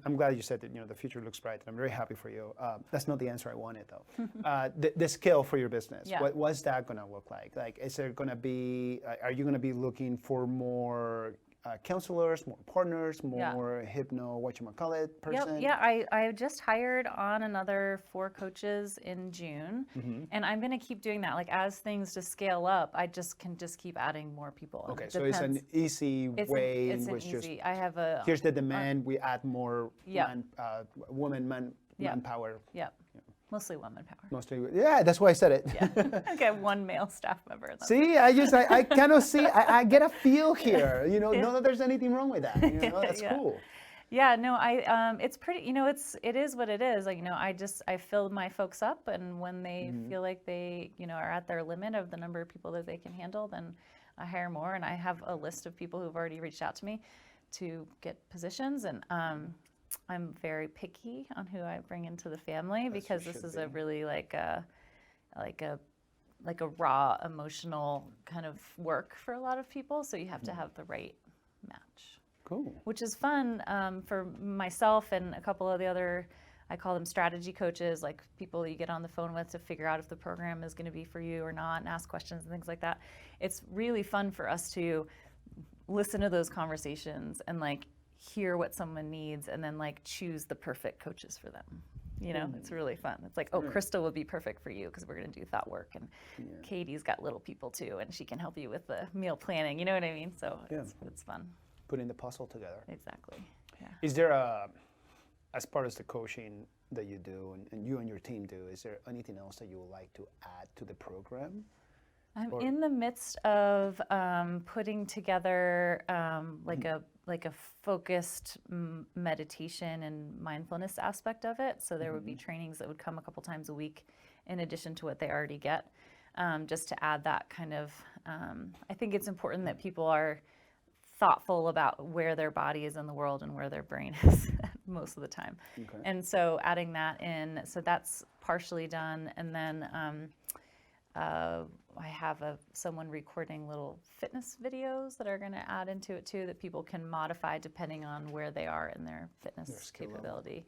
I'm glad you said that, the future looks bright. I'm very happy for you. That's not the answer I wanted, though. The scale for your business, what's that going to look like? Like, is there going to be, are you going to be looking for more counselors, more partners, more person? Yeah, I just hired on another 4 coaches in June, and I'm going to keep doing that. Like, as things just scale up, I can keep adding more people. Okay, so it's an easy way in which I have here's the demand, we add more manpower. Yeah. Mostly women power. Mostly, that's why I said it. Yeah. Okay, 1 male staff member. See, I kind of see, I get a feel here. Not that there's anything wrong with that. That's cool. Yeah, no, it's pretty, it is what it is. Like, I fill my folks up, and when they feel like they, are at their limit of the number of people that they can handle, then I hire more. And I have a list of people who've already reached out to me to get positions, and I'm very picky on who I bring into the family because this is a really like a raw emotional kind of work for a lot of people. So you have to have the right match. Cool. Which is fun for myself and a couple of the other, I call them strategy coaches, like people you get on the phone with to figure out if the program is going to be for you or not and ask questions and things like that. It's really fun for us to listen to those conversations and like hear what someone needs and then like choose the perfect coaches for them. It's really fun. It's like, Crystal would be perfect for you because we're going to do thought work, and Katie's got little people too, and she can help you with the meal planning. You know what I mean? So it's fun. Putting the puzzle together. Exactly. Yeah. Is there as part of the coaching that you do and you and your team do, is there anything else that you would like to add to the program? I'm in the midst of putting together like a focused meditation and mindfulness aspect of it. So there would be trainings that would come a couple times a week in addition to what they already get. just to add that kind of, I think it's important that people are thoughtful about where their body is in the world and where their brain is most of the time. Okay. And so adding that in, so that's partially done. And then I have someone recording little fitness videos that are going to add into it too, that people can modify depending on where they are in their fitness capability.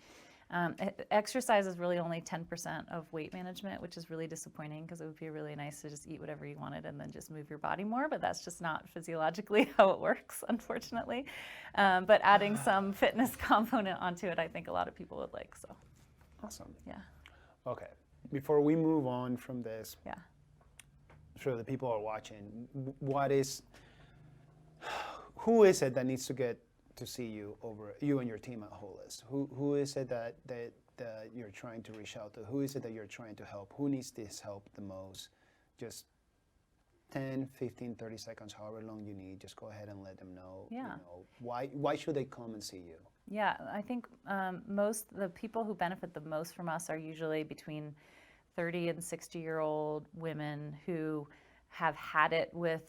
Exercise is really only 10% of weight management, which is really disappointing because it would be really nice to just eat whatever you wanted and then just move your body more, but that's just not physiologically how it works, unfortunately. But adding some fitness component onto it, I think a lot of people would like, so. Awesome. Yeah. Okay, before we move on from this, Yeah. so the people are watching, who is it that needs to get to see you and your team at Wholist? Who is it that you're trying to reach out to? Who is it that you're trying to help? Who needs this help the most? Just 10, 15, 30 seconds, however long you need, just go ahead and let them know. Yeah. You know, why should they come and see you? Yeah, I think the people who benefit the most from us are usually between 30 and 60-year-old women who have had it with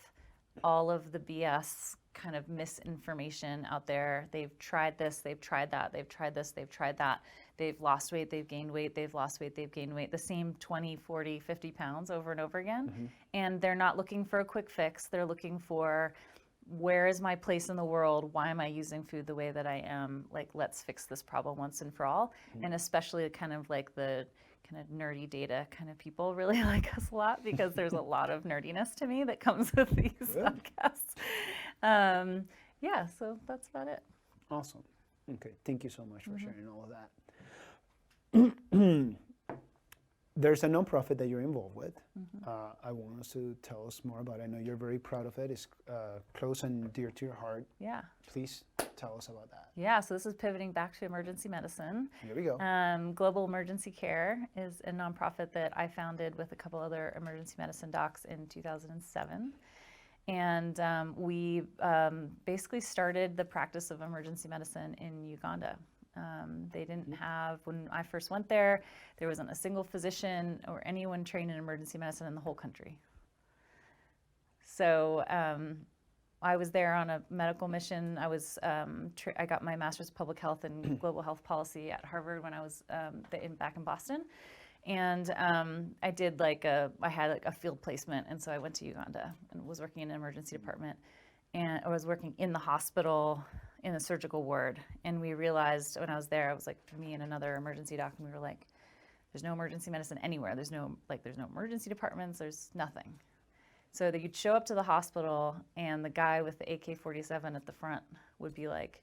all of the BS kind of misinformation out there. They've tried this, they've tried that, they've tried this, they've tried that. They've lost weight, they've gained weight, they've lost weight, they've gained weight, the same 20, 40, 50 pounds over and over again. Mm-hmm. And they're not looking for a quick fix. They're looking for, where is my place in the world? Why am I using food the way that I am? Like, let's fix this problem once and for all. Mm-hmm. And especially kind of like the kind of nerdy data kind of people really like us a lot, because there's a lot of nerdiness to me that comes with these podcasts. Yeah, so that's about it. Awesome. Okay, thank you so much for sharing all of that. There's a nonprofit that you're involved with. I want us to tell us more about it. I know you're very proud of it. It's close and dear to your heart. Yeah. Please tell us about that. Yeah, so this is pivoting back to emergency medicine. Here we go. Global Emergency Care is a nonprofit that I founded with a couple other emergency medicine docs in 2007. And we basically started the practice of emergency medicine in Uganda. They didn't have, when I first went there wasn't a single physician or anyone trained in emergency medicine in the whole country. So I was there on a medical mission. I got my master's of public health and global health policy at Harvard when I was back in Boston. And I had a field placement, and so I went to Uganda and was working in an emergency department, and I was working in the hospital in the surgical ward. And we realized when I was there, I was like, me and another emergency doc, and we were like, there's no emergency medicine anywhere. There's no emergency departments. There's nothing. So that you'd show up to the hospital, and the guy with the AK-47 at the front would be like,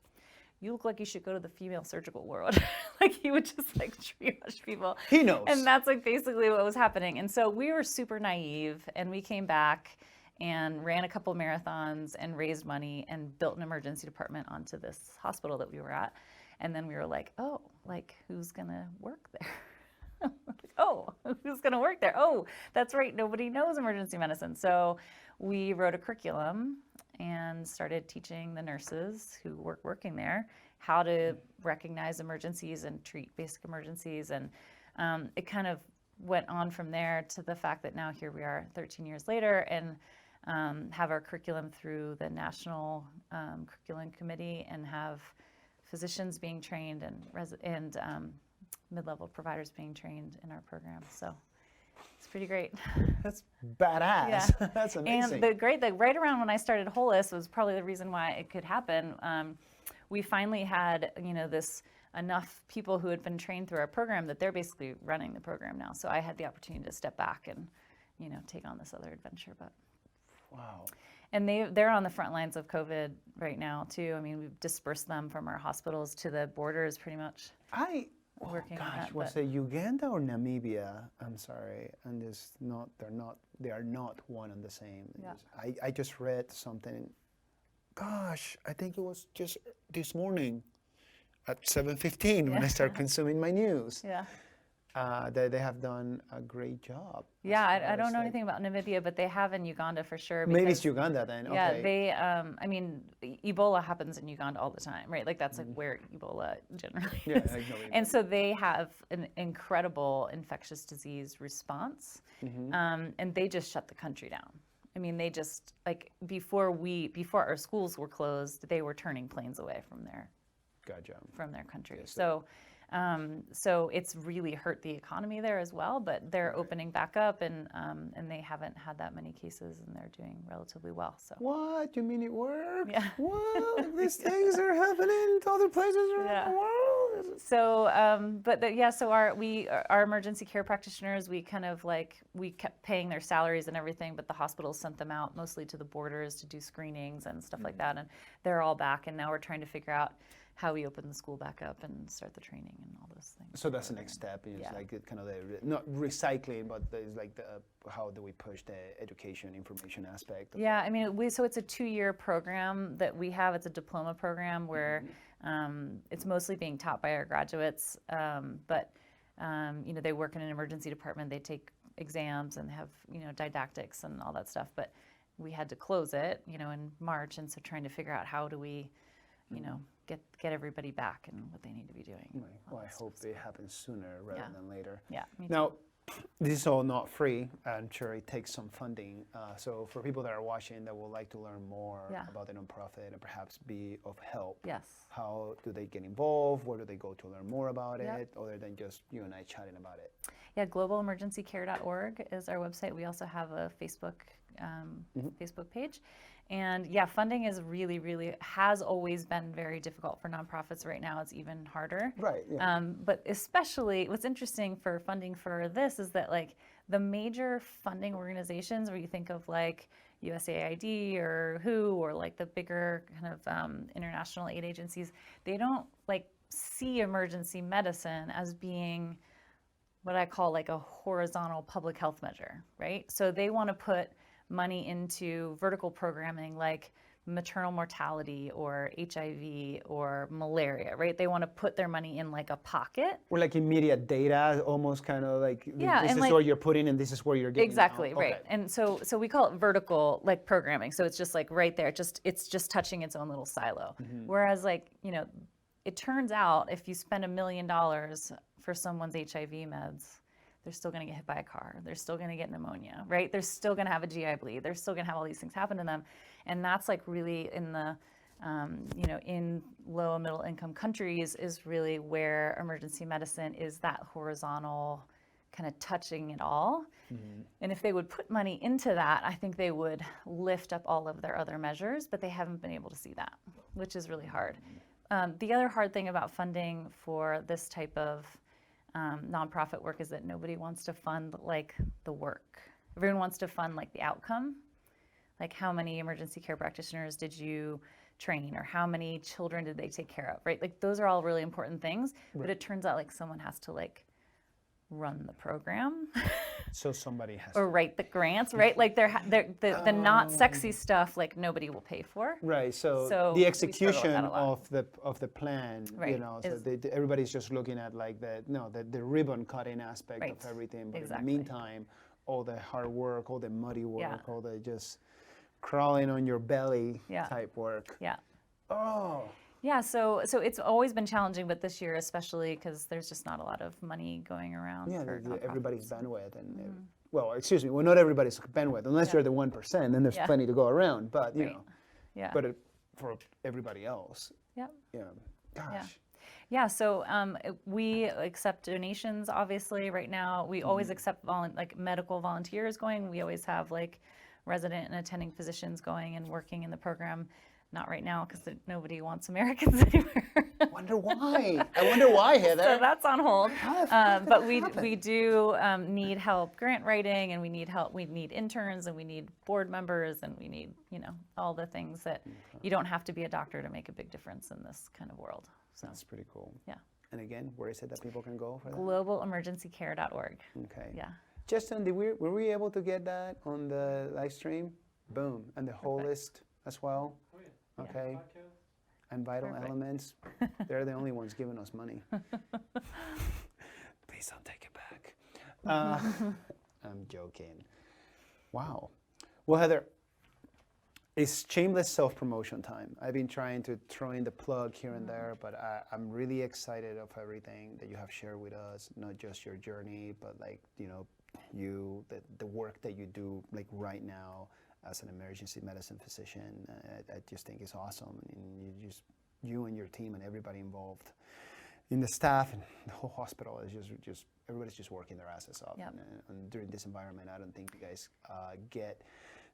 you look like you should go to the female surgical ward. Like, he would just like triage people. He knows. And that's like basically what was happening. And so we were super naive, and we came back and ran a couple marathons and raised money and built an emergency department onto this hospital that we were at. And then we were like, oh, like, who's gonna work there? Oh, who's gonna work there? Oh, that's right, nobody knows emergency medicine. So we wrote a curriculum and started teaching the nurses who were working there how to recognize emergencies and treat basic emergencies. And it kind of went on from there to the fact that now here we are 13 years later, and have our curriculum through the National Curriculum Committee, and have physicians being trained and mid-level providers being trained in our program. So it's pretty great. That's badass. Yeah. That's amazing. And right around when I started Wholist was probably the reason why it could happen. We finally had, enough people who had been trained through our program that they're basically running the program now. So I had the opportunity to step back and, take on this other adventure. But wow. And they're on the front lines of COVID right now too. I mean, we've dispersed them from our hospitals to the borders pretty much. Working on that, was it Uganda or Namibia? I'm sorry, and they are not one and the same. Yeah. I just read something. Gosh, I think it was just this morning at 7:15 when I started consuming my news. Yeah. they have done a great job. Yeah, as I far don't as, know like- anything about Namibia, but they have in Uganda for sure. Maybe it's because- Uganda then. Yeah, Okay. they. I mean, Ebola happens in Uganda all the time, right? Like that's like where Ebola generally Yeah, is. I know And so they have an incredible infectious disease response, and they just shut the country down. I mean, they just like before our schools were closed, they were turning planes away from their country. Yes, So it's really hurt the economy there as well. But they're opening back up, and they haven't had that many cases, and they're doing relatively well. So What? You mean it worked? Yeah. What? These things are happening to other places around the world? So, so our emergency care practitioners, we kept paying their salaries and everything, but the hospitals sent them out mostly to the borders to do screenings and stuff like that, and they're all back. And now we're trying to figure out how we open the school back up and start the training and all those things. So that's the next step. Is Yeah. like kind of not recycling, but it's like how do we push the education information aspect? Of Yeah, I mean, so it's a 2-year program that we have. It's a diploma program where it's mostly being taught by our graduates, but they work in an emergency department. They take exams and have didactics and all that stuff. But we had to close it, in March, and so trying to figure out how do we, get everybody back and what they need to be doing. Right. Well, I hope it happens sooner rather than later. Yeah, me too. Now, this is all not free. I'm sure it takes some funding. So for people that are watching that would like to learn more Yeah. about the nonprofit and perhaps be of help, Yes. how do they get involved? Where do they go to learn more about Yep. it, other than just you and I chatting about it? Yeah, globalemergencycare.org is our website. We also have a Facebook page. And yeah, funding is really has always been very difficult for nonprofits. Right now, it's even harder. Right. Yeah. But especially, what's interesting for funding for this is that like the major funding organizations, where you think of like USAID or WHO or like the bigger kind of international aid agencies, they don't like see emergency medicine as being what I call like a horizontal public health measure, right? So they want to put money into vertical programming like maternal mortality or HIV or malaria, right? They want to put their money in like a pocket. Or like immediate data, almost kind of like Yeah, this and is like- where you're putting and this is where you're getting. Exactly, out. right. Okay. And so we call it vertical like programming. So it's just like right there, it's just touching its own little silo. Whereas like, it turns out if you spend $1 million for someone's HIV meds, they're still going to get hit by a car. They're still going to get pneumonia, right? They're still going to have a GI bleed. They're still going to have all these things happen to them. And that's like really in the, in low and middle income countries is really where emergency medicine is that horizontal kind of touching it all. And if they would put money into that, I think they would lift up all of their other measures, but they haven't been able to see that, which is really hard. The other hard thing about funding for this type of nonprofit work is that nobody wants to fund like the work. Everyone wants to fund like the outcome, like how many emergency care practitioners did you train or how many children did they take care of, right? Like those are all really important things, but it turns out like someone has to like run the program So somebody has or write the grants, right? Like the not sexy stuff like nobody will pay for. Right. So, So the we struggle with execution that a lot. of the plan, Right, so is- everybody's just looking at like the ribbon cutting aspect Right, of everything. But exactly. in the meantime, all the hard work, all the muddy work, Yeah. all the just crawling on your belly Yeah. type work. Yeah. Oh. Yeah, so it's always been challenging, but this year especially because there's just not a lot of money going around. Yeah, for everybody's nonprofits. bandwidth well, excuse me, well, not everybody's bandwidth, unless Yeah. you're the 1%, then there's Yeah. plenty to go around. But you Right. know, Yeah. but for everybody else, Yep. yeah, gosh. Yeah, so we accept donations, obviously, right now. We always accept like medical volunteers going. We always have like resident and attending physicians going and working in the program. Not right now because nobody wants Americans anywhere. Wonder why? I wonder why, Heather. So that's on hold. How the fuck did But that we happen? do need help grant writing, and we need help. We need interns, and we need board members, and we need all the things that you don't have to be a doctor to make a big difference in this kind of world. So That's pretty cool. yeah, And again, where is it that people can go for that? globalemergencycare.org. Okay. Yeah. Justin, were we able to get that on the live stream? Boom. And the Wholist as well? Oh, yeah. Okay. Podcast. And Vital Perfect. Elements. They're the only ones giving us money. Please don't take it back. I'm joking. Wow. Well, Heather, it's shameless self-promotion time. I've been trying to throw in the plug here and there, but I'm really excited of everything that you have shared with us, not just your journey, but like, the work that you do like right now as an emergency medicine physician. I just think it's awesome. And you and your team and everybody involved in the staff and the whole hospital is just everybody's just working their asses off. Yep. And during this environment, I don't think you guys get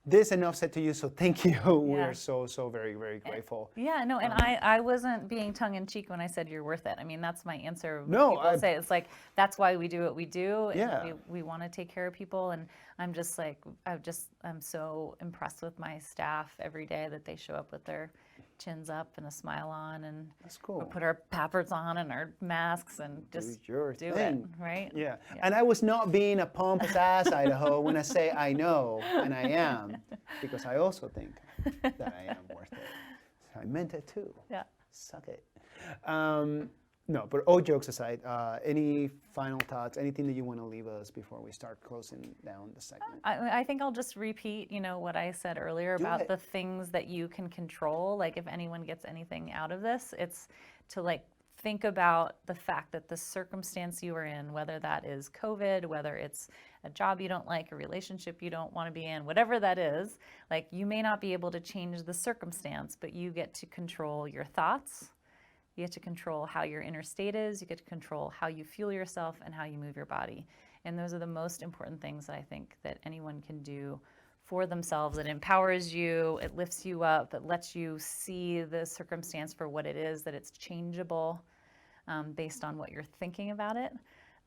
this enough said to you, so thank you. We are so very, very grateful. Yeah, no, and I wasn't being tongue-in-cheek when I said you're worth it. I mean, that's my answer. No, people say it's like, that's why we do what we do. And Yeah. we want to take care of people, and I'm just like, I'm so impressed with my staff every day that they show up with their chins up and a smile on, and That's cool. we put our pampers on and our masks and just Do your do thing. it, right? Yeah. And I was not being a pompous ass, Idaho, when I say I know, and I am, because I also think that I am worth it. So I meant it too. Yeah. Suck it. No, but all jokes aside, any final thoughts, anything that you want to leave us before we start closing down the segment? I think I'll just repeat, what I said earlier about it. the things that you can control. Like if anyone gets anything out of this, it's to like think about the fact that the circumstance you are in, whether that is COVID, whether it's a job you don't like, a relationship you don't want to be in, whatever that is, like you may not be able to change the circumstance, but you get to control your thoughts. You get to control how your inner state is. You get to control how you fuel yourself and how you move your body. And those are the most important things that I think that anyone can do for themselves. It empowers you. It lifts you up. It lets you see the circumstance for what it is, that it's changeable based on what you're thinking about it.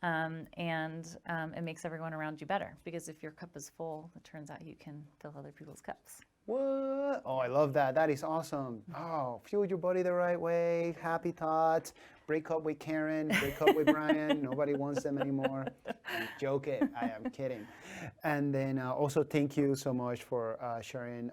And it makes everyone around you better, because if your cup is full, it turns out you can fill other people's cups. What? Oh, I love that. That is awesome. Oh, fuel your body the right way. Happy thoughts. Break up with Karen. Break up with Brian. Nobody wants them anymore. I'm joking. I am kidding. And then also thank you so much for sharing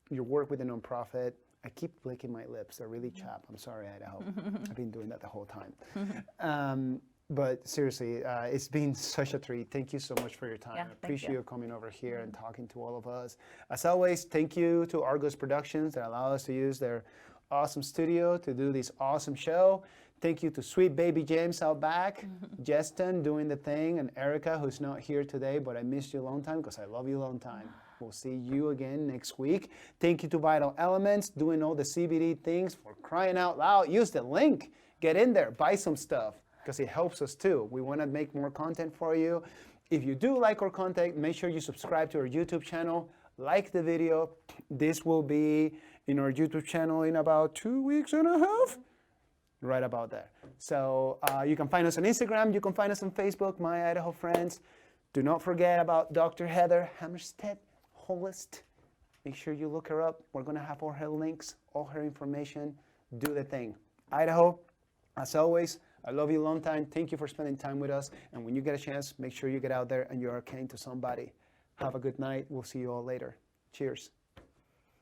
your work with the nonprofit. I keep licking my lips. They're really chapped. I'm sorry, Idaho. I've been doing that the whole time. But seriously, it's been such a treat. Thank you so much for your time. Yeah, I appreciate you. you coming over here and talking to all of us. As always, thank you to Argos Productions that allow us to use their awesome studio to do this awesome show. Thank you to sweet baby James out back, Justin doing the thing, and Erica, who's not here today, but I missed you a long time because I love you a long time. We'll see you again next week. Thank you to Vital Elements doing all the CBD things, for crying out loud. Use the link. Get in there. Buy some stuff, because it helps us too. We want to make more content for you. If you do like our content, make sure you subscribe to our YouTube channel, like the video. This will be in our YouTube channel in about 2 weeks and a half, right about there. So you can find us on Instagram, you can find us on Facebook, My Idaho Friends. Do not forget about Dr. Heather Hammerstedt, Wholist. Make sure you look her up. We're gonna have all her links, all her information. Do the thing. Idaho, as always, I love you a long time. Thank you for spending time with us. And when you get a chance, make sure you get out there and you are kind to somebody. Have a good night. We'll see you all later. Cheers.